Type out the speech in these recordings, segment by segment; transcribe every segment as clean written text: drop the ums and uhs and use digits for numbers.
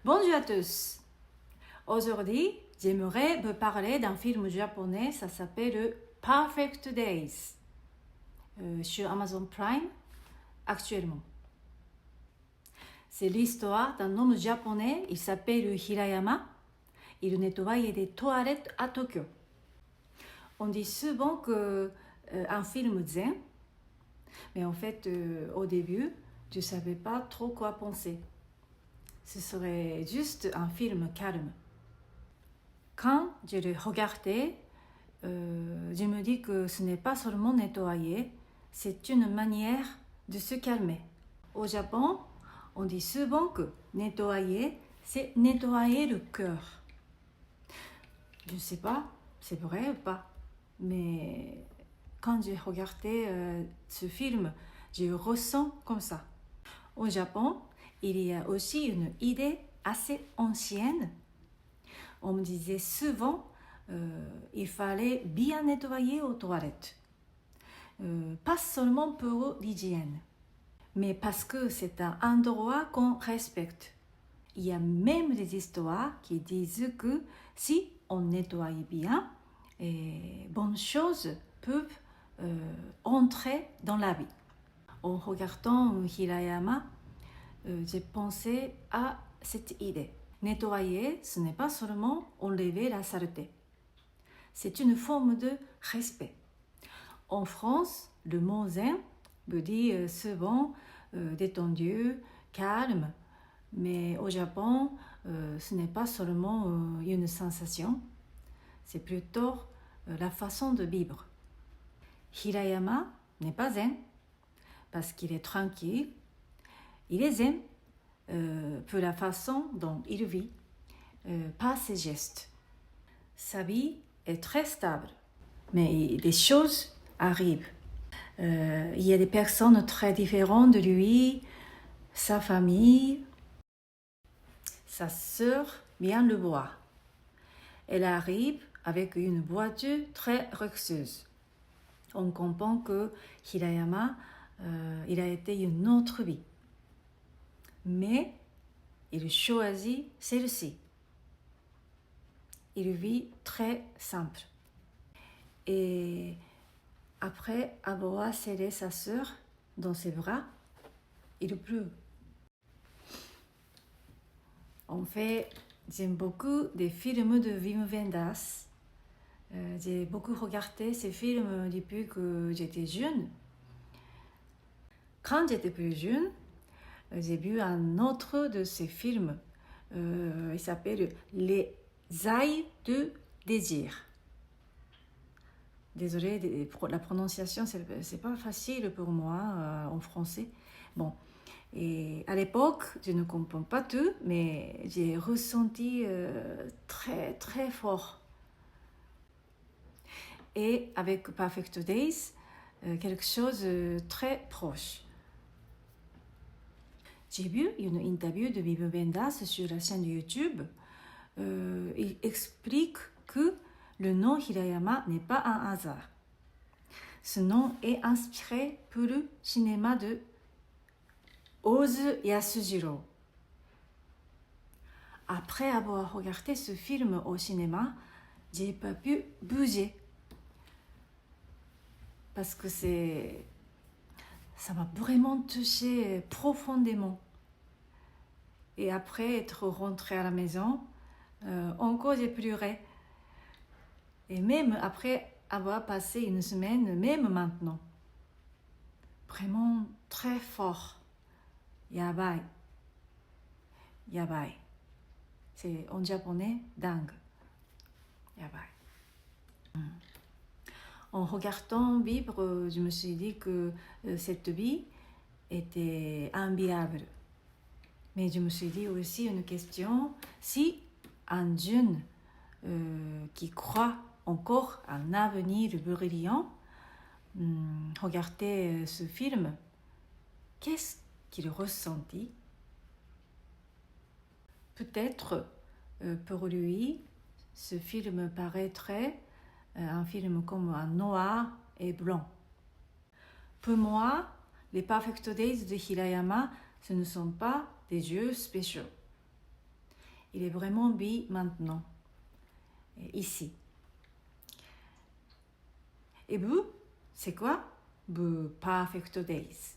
Bonjour à tous. Aujourd'hui, j'aimerais vous parler d'un film japonais, ça s'appelle Perfect Days, sur Amazon Prime actuellement. C'est l'histoire d'un homme japonais, il s'appelle Hirayama. Il nettoyait des toilettes à Tokyo. On dit souvent qu'un film zen, mais en fait, au début, je ne savais pas trop quoi penser. Ce serait juste un film calme. Quand je le regardais, je me dis que ce n'est pas seulement nettoyer, c'est une manière de se calmer. Au Japon, on dit souvent que nettoyer, c'est nettoyer le cœur. Je ne sais pas, c'est vrai ou pas, mais quand j'ai regardé ce film, je ressens comme ça. Au Japon, il y a aussi une idée assez ancienne. On me disait souvent il fallait bien nettoyer aux toilettes. Pas seulement pour l'hygiène, mais parce que c'est un endroit qu'on respecte. Il y a même des histoires qui disent que si on nettoie bien, bonnes choses peuvent entrer dans la vie. En regardant Hirayama, j'ai pensé à cette idée. Nettoyer, ce n'est pas seulement enlever la saleté. C'est une forme de respect. En France, le mot zen veut dire souvent détendu, calme, mais au Japon, ce n'est pas seulement une sensation, c'est plutôt la façon de vivre. Hirayama n'est pas zen parce qu'il est tranquille, il est zen pour la façon dont il vit, par ses gestes. Sa vie est très stable, mais des choses arrivent. Il y a des personnes très différentes de lui, sa famille. Sa sœur vient le voir. Elle arrive avec une voiture très luxueuse. On comprend que Hirayama, il a été une autre vie. Mais il choisit celle-ci. Il vit très simple. Et après avoir serré sa sœur dans ses bras, il pleut. En fait, j'aime beaucoup des films de Wim Wenders. J'ai beaucoup regardé ces films depuis que j'étais jeune. Quand j'étais plus jeune, j'ai vu un autre de ces films. Il s'appelle Les ailes de désir. Désolée, la prononciation, c'est pas facile pour moi en français. Bon, et à l'époque, je ne comprends pas tout, mais j'ai ressenti très très fort. Et avec Perfect Days, quelque chose de très proche. J'ai vu une interview de Wim Wenders sur la chaîne de YouTube. Il explique que le nom Hirayama n'est pas un hasard. Ce nom est inspiré pour le cinéma de Ozu Yasujiro. Après avoir regardé ce film au cinéma, j'ai pas pu bouger. Parce que ça m'a vraiment touché profondément. Et après être rentrée à la maison, encore j'ai pleuré. Et même après avoir passé une semaine, même maintenant, vraiment très fort. Yabai. Yabai. C'est en japonais, dingue. Yabai. En regardant vivre, je me suis dit que cette vie était enviable. Mais je me suis dit aussi une question, si un jeune qui croit encore à un avenir brillant regardait ce film, qu'est-ce qu'il ressentit? Peut-être pour lui, ce film paraîtrait un film comme un noir et blanc. Pour moi, les Perfect Days de Hirayama, ce ne sont pas des jeux spéciaux. Il est vraiment be maintenant, ici. Et vous, c'est quoi? Vous, perfect days.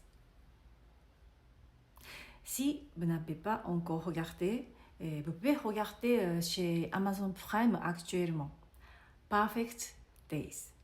Si vous n'avez pas encore regardé, vous pouvez regarder chez Amazon Prime actuellement. Perfect days.